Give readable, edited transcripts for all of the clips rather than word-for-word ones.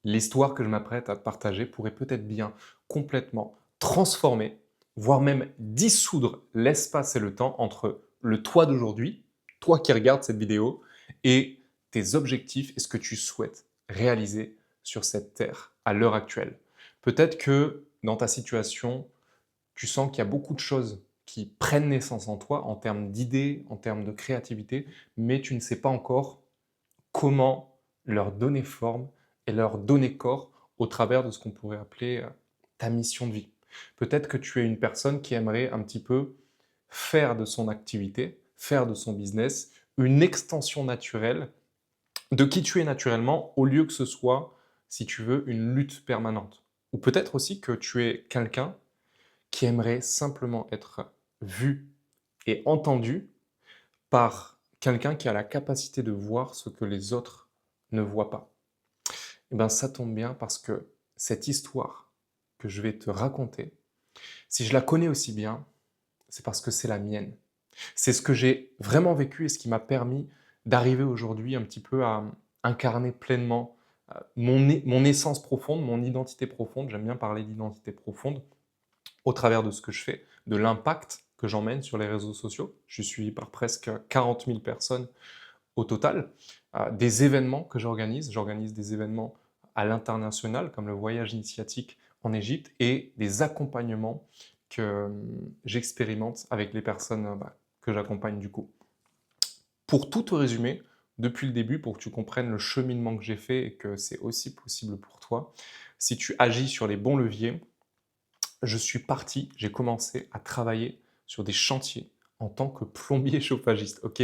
L'histoire que je m'apprête à te partager pourrait peut-être bien complètement transformer, voire même dissoudre l'espace et le temps entre le toi d'aujourd'hui, toi qui regardes cette vidéo, et tes objectifs et ce que tu souhaites réaliser sur cette terre à l'heure actuelle. Peut-être que dans ta situation, tu sens qu'il y a beaucoup de choses qui prennent naissance en toi en termes d'idées, en termes de créativité, mais tu ne sais pas encore comment leur donner forme et leur donner corps au travers de ce qu'on pourrait appeler ta mission de vie. Peut-être que tu es une personne qui aimerait un petit peu faire de son activité, faire de son business, une extension naturelle de qui tu es naturellement, au lieu que ce soit, si tu veux, une lutte permanente. Ou peut-être aussi que tu es quelqu'un qui aimerait simplement être vu et entendu par quelqu'un qui a la capacité de voir ce que les autres ne voient pas. Eh bien, ça tombe bien parce que cette histoire que je vais te raconter, si je la connais aussi bien, c'est parce que c'est la mienne. C'est ce que j'ai vraiment vécu et ce qui m'a permis d'arriver aujourd'hui un petit peu à incarner pleinement mon essence profonde, mon identité profonde. J'aime bien parler d'identité profonde au travers de ce que je fais, de l'impact que j'emmène sur les réseaux sociaux. Je suis suivi par presque 40 000 personnes au total, des événements que j'organise. J'organise des événements à l'international, comme le voyage initiatique en Égypte, et des accompagnements que j'expérimente avec les personnes que j'accompagne du coup. Pour tout te résumer, depuis le début, pour que tu comprennes le cheminement que j'ai fait et que c'est aussi possible pour toi, si tu agis sur les bons leviers, je suis parti, j'ai commencé à travailler sur des chantiers en tant que plombier chauffagiste, OK?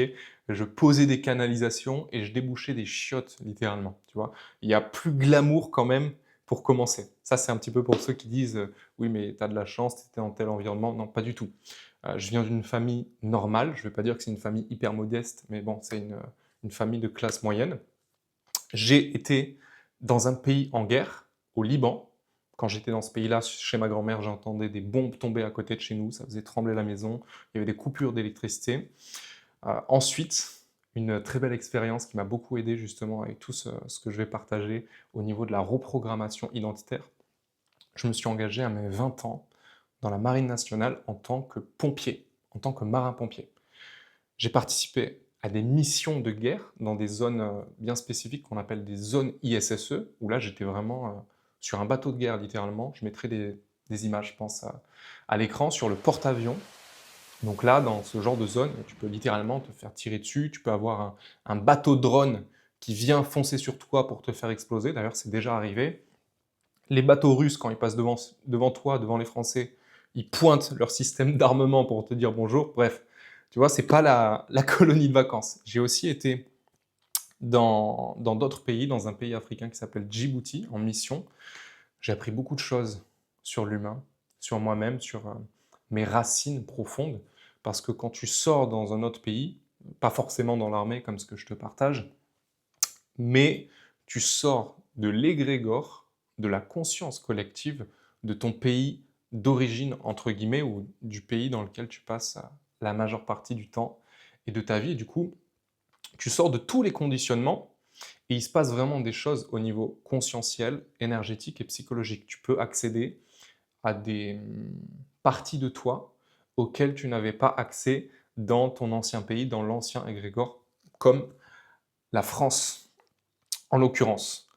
Je posais des canalisations et je débouchais des chiottes littéralement, tu vois? Il y a plus glamour quand même pour commencer. Ça, c'est un petit peu pour ceux qui disent, «Oui, mais tu as de la chance, tu étais dans tel environnement». Non, pas du tout. Je viens d'une famille normale, je ne vais pas dire que c'est une famille hyper modeste, mais bon, c'est une famille de classe moyenne. J'ai été dans un pays en guerre, au Liban. Quand j'étais dans ce pays-là, chez ma grand-mère, j'entendais des bombes tomber à côté de chez nous, ça faisait trembler la maison, il y avait des coupures d'électricité. Ensuite, une très belle expérience qui m'a beaucoup aidé justement avec tout ce que je vais partager au niveau de la reprogrammation identitaire. Je me suis engagé à mes 20 ans dans la marine nationale en tant que pompier, en tant que marin-pompier. J'ai participé à des missions de guerre dans des zones, bien spécifiques qu'on appelle des zones ISSE, où là j'étais vraiment, sur un bateau de guerre littéralement. Je mettrai des images, je pense, à l'écran sur le porte-avions. Donc là, dans ce genre de zone, tu peux littéralement te faire tirer dessus, tu peux avoir un bateau drone qui vient foncer sur toi pour te faire exploser. D'ailleurs, c'est déjà arrivé. Les bateaux russes, quand ils passent devant toi, devant les Français, ils pointent leur système d'armement pour te dire bonjour. Bref, tu vois, c'est pas la colonie de vacances. J'ai aussi été dans d'autres pays, dans un pays africain qui s'appelle Djibouti, en mission. J'ai appris beaucoup de choses sur l'humain, sur moi-même, sur mes racines profondes. Parce que quand tu sors dans un autre pays, pas forcément dans l'armée comme ce que je te partage, mais tu sors de l'égrégore, de la conscience collective de ton pays d'origine, entre guillemets, ou du pays dans lequel tu passes la majeure partie du temps et de ta vie. Et du coup, tu sors de tous les conditionnements et il se passe vraiment des choses au niveau conscientiel, énergétique et psychologique. Tu peux accéder à des parties de toi auxquelles tu n'avais pas accès dans ton ancien pays, dans l'ancien égrégore, comme la France en l'occurrence.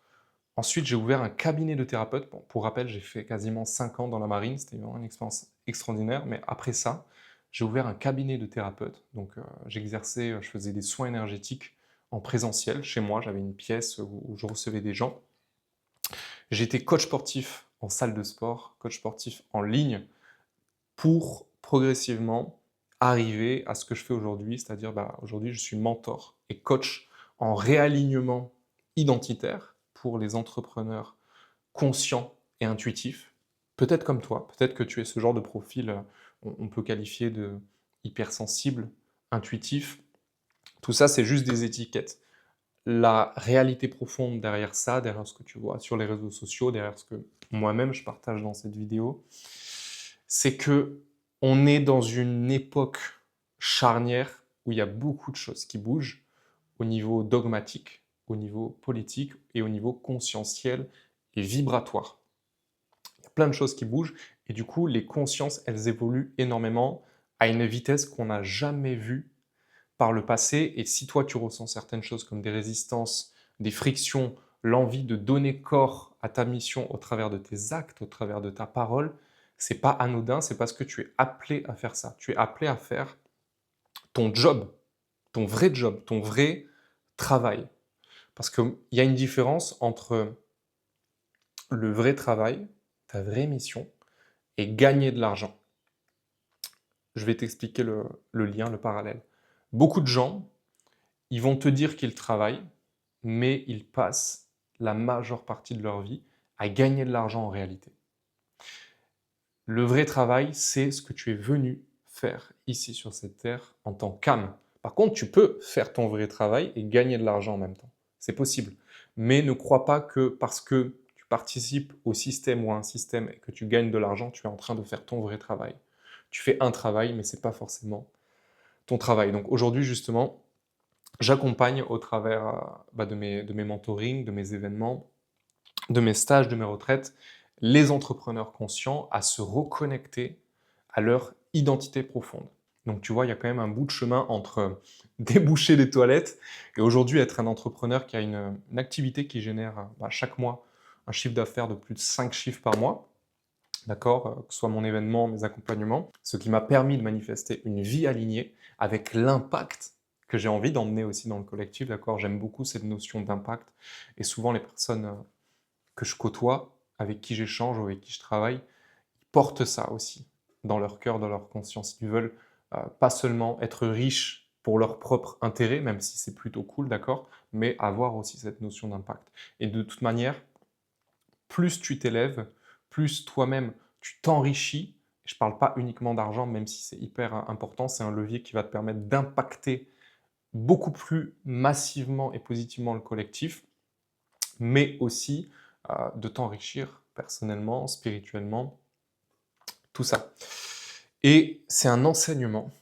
Ensuite, j'ai ouvert un cabinet de thérapeute. Bon, pour rappel, j'ai fait quasiment 5 ans dans la marine, c'était vraiment une expérience extraordinaire. Mais après ça, j'ai ouvert un cabinet de thérapeute. Donc, j'exerçais, je faisais des soins énergétiques en présentiel chez moi. J'avais une pièce où je recevais des gens. J'étais coach sportif en salle de sport, coach sportif en ligne, pour progressivement arriver à ce que je fais aujourd'hui, c'est-à-dire aujourd'hui je suis mentor et coach en réalignement identitaire pour les entrepreneurs conscients et intuitifs. Peut-être comme toi, peut-être que tu es ce genre de profil, on peut qualifier de hypersensible, intuitif. Tout ça, c'est juste des étiquettes. La réalité profonde derrière ça, derrière ce que tu vois sur les réseaux sociaux, derrière ce que moi-même je partage dans cette vidéo, c'est que on est dans une époque charnière où il y a beaucoup de choses qui bougent au niveau dogmatique, au niveau politique et au niveau conscientiel et vibratoire. Il y a plein de choses qui bougent et du coup, les consciences, elles évoluent énormément à une vitesse qu'on n'a jamais vue par le passé. Et si toi, tu ressens certaines choses comme des résistances, des frictions, l'envie de donner corps à ta mission au travers de tes actes, au travers de ta parole, c'est pas anodin, c'est parce que tu es appelé à faire ça. Tu es appelé à faire ton job, ton vrai travail. Parce qu'il y a une différence entre le vrai travail, ta vraie mission, et gagner de l'argent. Je vais t'expliquer le lien, le parallèle. Beaucoup de gens, ils vont te dire qu'ils travaillent, mais ils passent la majeure partie de leur vie à gagner de l'argent en réalité. Le vrai travail, c'est ce que tu es venu faire ici sur cette terre en tant qu'âme. Par contre, tu peux faire ton vrai travail et gagner de l'argent en même temps. C'est possible. Mais ne crois pas que parce que tu participes au système ou à un système et que tu gagnes de l'argent, tu es en train de faire ton vrai travail. Tu fais un travail, mais ce n'est pas forcément ton travail. Donc aujourd'hui, justement, j'accompagne au travers de mes mentorings, de mes événements, de mes stages, de mes retraites, les entrepreneurs conscients à se reconnecter à leur identité profonde. Donc tu vois, il y a quand même un bout de chemin entre déboucher les toilettes et aujourd'hui être un entrepreneur qui a une activité qui génère chaque mois un chiffre d'affaires de plus de 5 chiffres par mois, d'accord, que ce soit mon événement, mes accompagnements, ce qui m'a permis de manifester une vie alignée avec l'impact que j'ai envie d'emmener aussi dans le collectif, d'accord. J'aime beaucoup cette notion d'impact et souvent les personnes que je côtoie, avec qui j'échange ou avec qui je travaille, ils portent ça aussi dans leur cœur, dans leur conscience. Ils veulent pas seulement être riches pour leur propre intérêt, même si c'est plutôt cool, d'accord, mais avoir aussi cette notion d'impact. Et de toute manière, plus tu t'élèves, plus toi-même tu t'enrichis. Je ne parle pas uniquement d'argent, même si c'est hyper important, c'est un levier qui va te permettre d'impacter beaucoup plus massivement et positivement le collectif, mais aussi de t'enrichir personnellement, spirituellement, tout ça. Et c'est un enseignement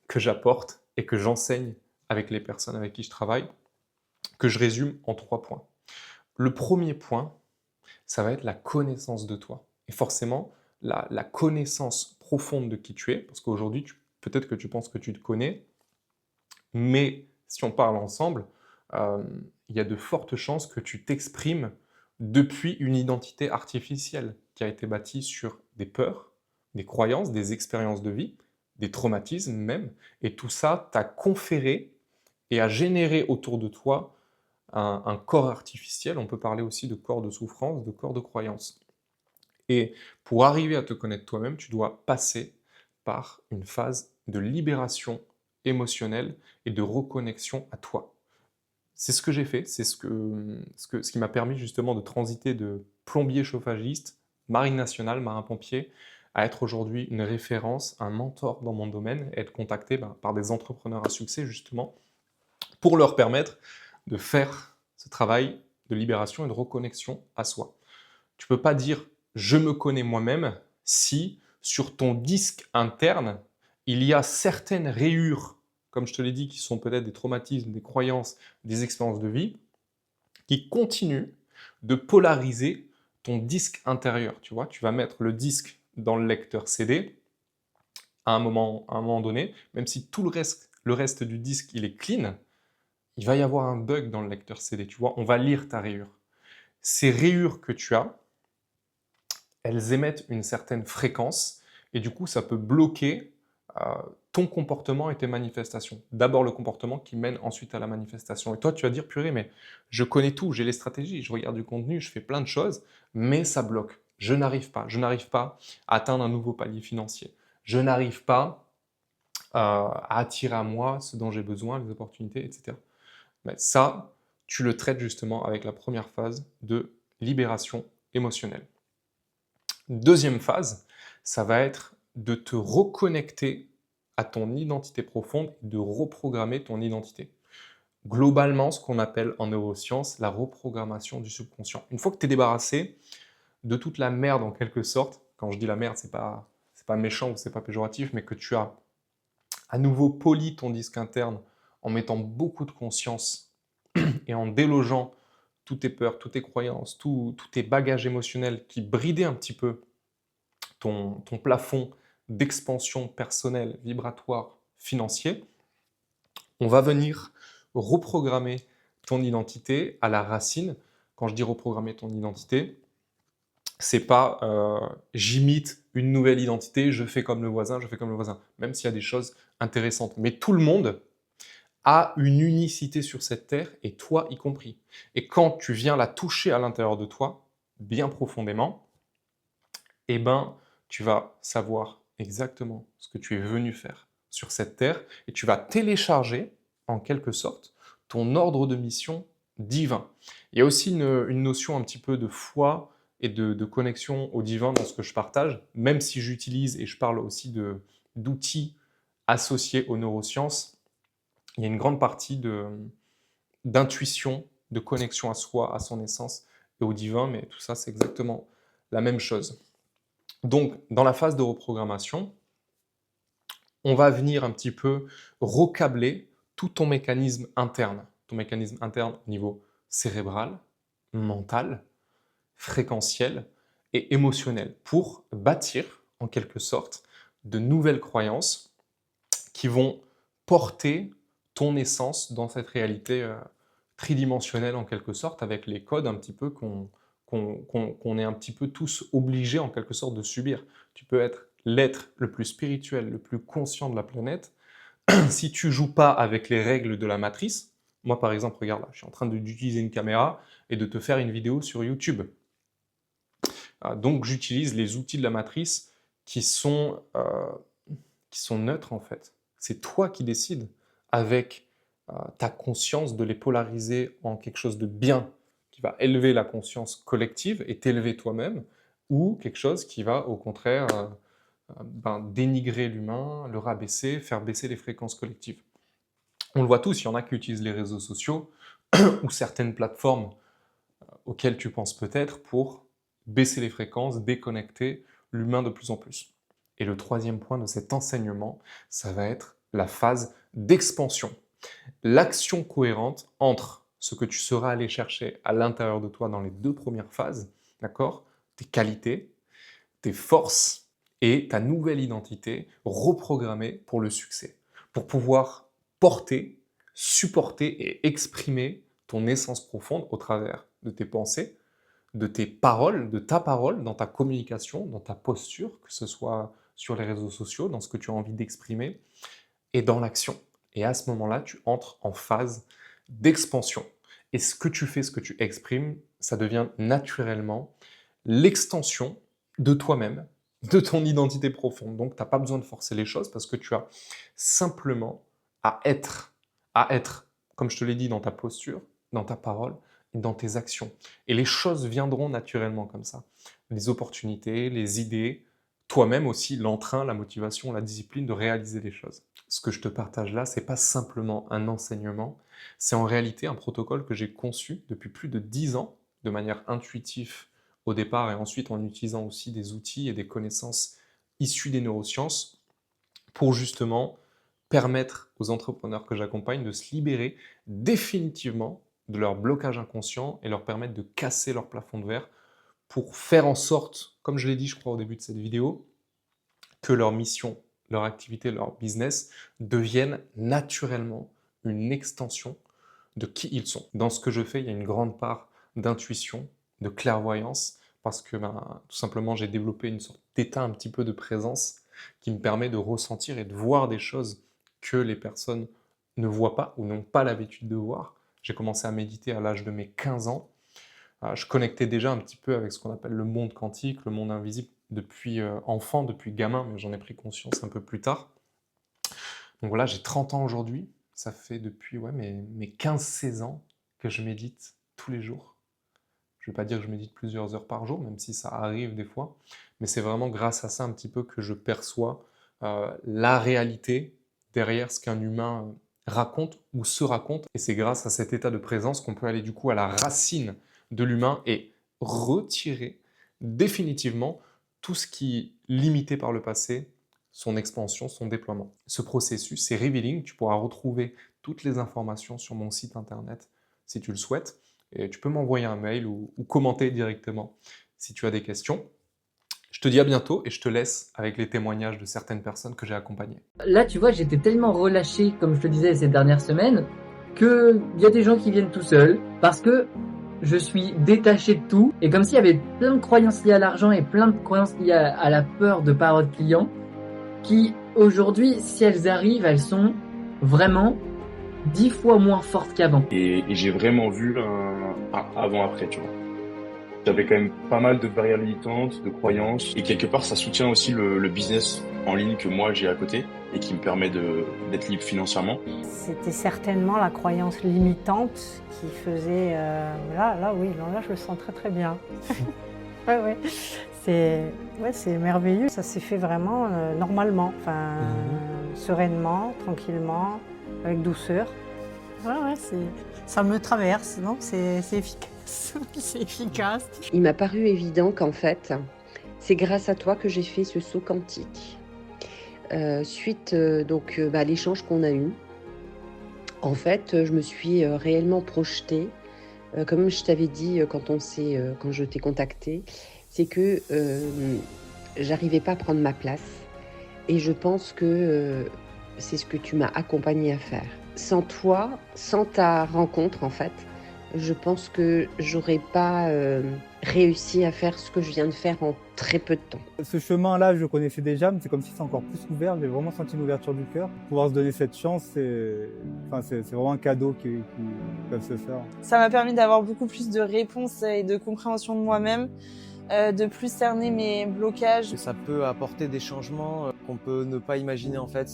que j'apporte et que j'enseigne avec les personnes avec qui je travaille, que je résume en 3 points. Le premier point, ça va être la connaissance de toi. Et forcément, la connaissance profonde de qui tu es, parce qu'aujourd'hui, peut-être que tu penses que tu te connais, mais si on parle ensemble, euh, il y a de fortes chances que tu t'exprimes depuis une identité artificielle qui a été bâtie sur des peurs, des croyances, des expériences de vie, des traumatismes même, et tout ça t'a conféré et a généré autour de toi un corps artificiel. On peut parler aussi de corps de souffrance, de corps de croyance. Et pour arriver à te connaître toi-même, tu dois passer par une phase de libération émotionnelle et de reconnexion à toi. C'est ce que j'ai fait, c'est ce qui m'a permis justement de transiter de plombier chauffagiste, marine nationale, marin-pompier, à être aujourd'hui une référence, un mentor dans mon domaine, et être contacté par des entrepreneurs à succès justement pour leur permettre de faire ce travail de libération et de reconnexion à soi. Tu ne peux pas dire je me connais moi-même si sur ton disque interne, il y a certaines rayures, comme je te l'ai dit, qui sont peut-être des traumatismes, des croyances, des expériences de vie, qui continuent de polariser ton disque intérieur. Tu vois, tu vas mettre le disque dans le lecteur CD à un moment donné, même si tout le reste du disque il est clean, il va y avoir un bug dans le lecteur CD. Tu vois, on va lire ta rayure. Ces rayures que tu as, elles émettent une certaine fréquence et du coup, ça peut bloquer ton comportement et tes manifestations. D'abord le comportement qui mène ensuite à la manifestation. Et toi, tu vas dire, purée, mais je connais tout, j'ai les stratégies, je regarde du contenu, je fais plein de choses, mais ça bloque. Je n'arrive pas à atteindre un nouveau palier financier. Je n'arrive pas à attirer à moi ce dont j'ai besoin, les opportunités, etc. Mais ça, tu le traites justement avec la première phase de libération émotionnelle. Deuxième phase, ça va être de te reconnecter à ton identité profonde et de reprogrammer ton identité. Globalement, ce qu'on appelle en neurosciences la reprogrammation du subconscient. Une fois que tu es débarrassé de toute la merde en quelque sorte, quand je dis la merde, c'est pas méchant ou c'est pas péjoratif, mais que tu as à nouveau poli ton disque interne en mettant beaucoup de conscience et en délogeant toutes tes peurs, toutes tes croyances, tous tes bagages émotionnels qui bridaient un petit peu ton plafond d'expansion personnelle, vibratoire, financier, on va venir reprogrammer ton identité à la racine. Quand je dis reprogrammer ton identité, c'est pas j'imite une nouvelle identité, je fais comme le voisin, je fais comme le voisin, même s'il y a des choses intéressantes. Mais tout le monde a une unicité sur cette terre, et toi y compris. Et quand tu viens la toucher à l'intérieur de toi, bien profondément, eh ben, tu vas savoir exactement ce que tu es venu faire sur cette terre, et tu vas télécharger, en quelque sorte, ton ordre de mission divin. Il y a aussi une notion un petit peu de foi et de connexion au divin dans ce que je partage, même si j'utilise et je parle aussi d'outils associés aux neurosciences. Il y a une grande partie d'intuition, de connexion à soi, à son essence et au divin, mais tout ça, c'est exactement la même chose. Donc, dans la phase de reprogrammation, on va venir un petit peu recabler tout ton mécanisme interne au niveau cérébral, mental, fréquentiel et émotionnel, pour bâtir, en quelque sorte, de nouvelles croyances qui vont porter ton essence dans cette réalité tridimensionnelle, en quelque sorte, avec les codes un petit peu qu'on est un petit peu tous obligés, en quelque sorte, de subir. Tu peux être l'être le plus spirituel, le plus conscient de la planète. Si tu joues pas avec les règles de la matrice, moi par exemple, regarde là, je suis en train d'utiliser une caméra et de te faire une vidéo sur YouTube. Donc j'utilise les outils de la matrice qui sont neutres en fait. C'est toi qui décides avec ta conscience de les polariser en quelque chose de bien qui va élever la conscience collective et t'élever toi-même, ou quelque chose qui va au contraire dénigrer l'humain, le rabaisser, faire baisser les fréquences collectives. On le voit tous, il y en a qui utilisent les réseaux sociaux ou certaines plateformes auxquelles tu penses peut-être pour baisser les fréquences, déconnecter l'humain de plus en plus. Et le troisième point de cet enseignement, ça va être la phase d'expansion. L'action cohérente entre ce que tu seras allé chercher à l'intérieur de toi dans les 2 premières phases, d'accord? Tes qualités, tes forces et ta nouvelle identité reprogrammée pour le succès, pour pouvoir porter, supporter et exprimer ton essence profonde au travers de tes pensées, de tes paroles, de ta parole, dans ta communication, dans ta posture, que ce soit sur les réseaux sociaux, dans ce que tu as envie d'exprimer, et dans l'action. Et à ce moment-là, tu entres en phase d'expansion. Et ce que tu fais, ce que tu exprimes, ça devient naturellement l'extension de toi-même, de ton identité profonde. Donc, tu n'as pas besoin de forcer les choses parce que tu as simplement à être, comme je te l'ai dit, dans ta posture, dans ta parole et dans tes actions. Et les choses viendront naturellement comme ça. Les opportunités, les idées, toi-même aussi, l'entrain, la motivation, la discipline de réaliser les choses. Ce que je te partage là, c'est pas simplement un enseignement, c'est en réalité un protocole que j'ai conçu depuis plus de 10 ans, de manière intuitive au départ, et ensuite en utilisant aussi des outils et des connaissances issues des neurosciences, pour justement permettre aux entrepreneurs que j'accompagne de se libérer définitivement de leur blocage inconscient et leur permettre de casser leur plafond de verre pour faire en sorte, comme je l'ai dit je crois au début de cette vidéo, que leur mission, leur activité, leur business deviennent naturellement une extension de qui ils sont. Dans ce que je fais, il y a une grande part d'intuition, de clairvoyance, parce que tout simplement j'ai développé une sorte d'état un petit peu de présence qui me permet de ressentir et de voir des choses que les personnes ne voient pas ou n'ont pas l'habitude de voir. J'ai commencé à méditer à l'âge de mes 15 ans. Je connectais déjà un petit peu avec ce qu'on appelle le monde quantique, le monde invisible, depuis enfant, depuis gamin, mais j'en ai pris conscience un peu plus tard. Donc voilà, j'ai 30 ans aujourd'hui. Ça fait depuis mes 15-16 ans que je médite tous les jours. Je ne vais pas dire que je médite plusieurs heures par jour, même si ça arrive des fois, mais c'est vraiment grâce à ça un petit peu que je perçois la réalité derrière ce qu'un humain raconte ou se raconte. Et c'est grâce à cet état de présence qu'on peut aller du coup à la racine de l'humain et retirer définitivement tout ce qui limitait par le passé son expansion, son déploiement. Ce processus, c'est Revealing. Tu pourras retrouver toutes les informations sur mon site internet si tu le souhaites. et tu peux m'envoyer un mail ou commenter directement si tu as des questions. Je te dis à bientôt et je te laisse avec les témoignages de certaines personnes que j'ai accompagnées. Là, tu vois, j'étais tellement relâché, comme je te disais ces dernières semaines, qu'il y a des gens qui viennent tout seuls parce que je suis détaché de tout. Et comme s'il y avait plein de croyances liées à l'argent et plein de croyances liées à la peur de pas avoir de clients, qui aujourd'hui, si elles arrivent, elles sont vraiment 10 fois moins fortes qu'avant. Et j'ai vraiment vu un avant-après, tu vois. J'avais quand même pas mal de barrières limitantes, de croyances, et quelque part ça soutient aussi le business en ligne que moi j'ai à côté et qui me permet d'être libre financièrement. C'était certainement la croyance limitante qui faisait... oui, là je le sens très très bien. Ouais. C'est merveilleux, ça s'est fait vraiment normalement, sereinement, tranquillement, avec douceur. Ça me traverse, donc c'est efficace. C'est efficace. Il m'a paru évident qu'en fait, c'est grâce à toi que j'ai fait ce saut quantique. Suite à l'échange qu'on a eu, en fait, je me suis réellement projetée. Comme je t'avais dit quand je t'ai contacté, c'est que j'arrivais pas à prendre ma place. Et je pense que c'est ce que tu m'as accompagnée à faire. Sans toi, sans ta rencontre en fait, je pense que j'aurais pas réussi à faire ce que je viens de faire en très peu de temps. Ce chemin-là, je le connaissais déjà, mais c'est comme si c'est encore plus ouvert. J'ai vraiment senti une ouverture du cœur. Pouvoir se donner cette chance, c'est vraiment un cadeau qui peuvent se faire. Ça m'a permis d'avoir beaucoup plus de réponses et de compréhension de moi-même, de plus cerner mes blocages. Ça peut apporter des changements qu'on peut ne pas imaginer en fait.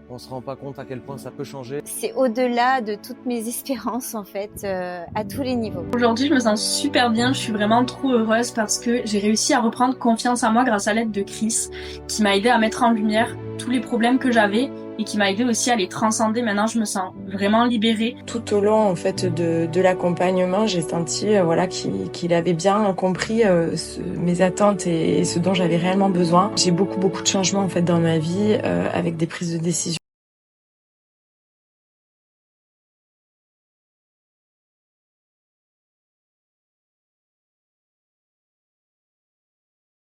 On se rend pas compte à quel point ça peut changer. C'est au-delà de toutes mes espérances en fait, à tous les niveaux. Aujourd'hui, je me sens super bien, je suis vraiment trop heureuse parce que j'ai réussi à reprendre confiance en moi grâce à l'aide de Chris, qui m'a aidé à mettre en lumière tous les problèmes que j'avais et qui m'a aidé aussi à les transcender. Maintenant, je me sens vraiment libérée. Tout au long en fait de l'accompagnement, j'ai senti qu'il avait bien compris mes attentes et ce dont j'avais réellement besoin. J'ai beaucoup de changements en fait dans ma vie avec des prises de décision